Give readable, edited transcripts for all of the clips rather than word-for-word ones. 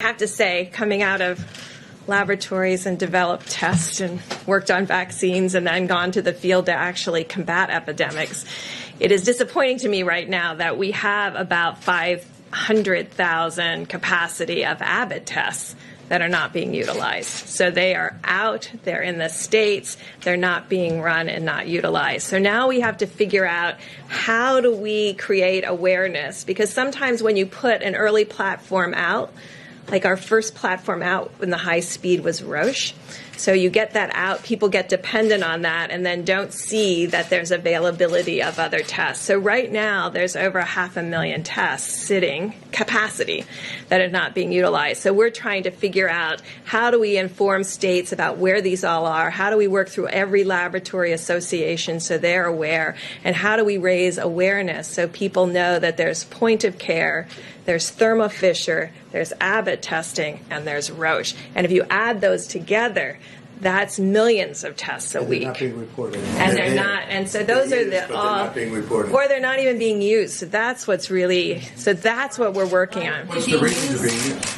I have to say, coming out of laboratories and developed tests and worked on vaccines and then gone to the field to actually combat epidemics, it is disappointing to me right now that we have about 500,000 capacity of Abbott tests that are not being utilized. So they are out, they're in the states, they're not being run and not utilized. So now we have to figure out, how do we create awareness? Because sometimes when you put an early platform out, like our first platform out in the high speed was Roche. So you get that out, people get dependent on that, and then don't see that there's availability of other tests. So right now, there's over 500,000 tests sitting, capacity, that are not being utilized. So we're trying to figure out, how do we inform states about where these all are? How do we work through every laboratory association so they're aware? And how do we raise awareness so people know that there's point of care, there's Thermo Fisher, there's Abbott testing, and there's Roche. And if you add those together, that's millions of tests a week. They're not being reported. And they're not. And so those are the all. They're not being reported. Or they're not even being used. So that's what's really, so that's what we're working on. What's the reason they're being used?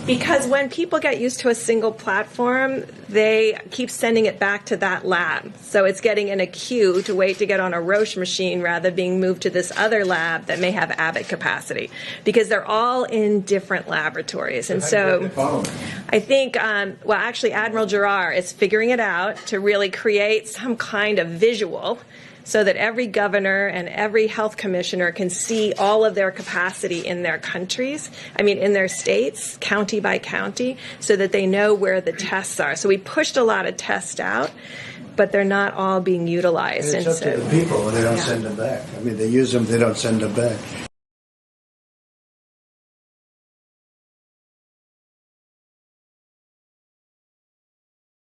Because when people get used to a single platform, they keep sending it back to that lab. So it's getting in a queue to wait to get on a Roche machine rather than being moved to this other lab that may have Abbott capacity. Because they're all in different laboratories. And so I think, well, actually, Admiral Giroir is figuring it out to really create some kind of visual so that every governor and every health commissioner can see all of their capacity in their countries, in their states, county by county, so that they know where the tests are. So we pushed a lot of tests out, but they're not all being utilized. And it's up to the people when they don't send them back. They use them, they don't send them back.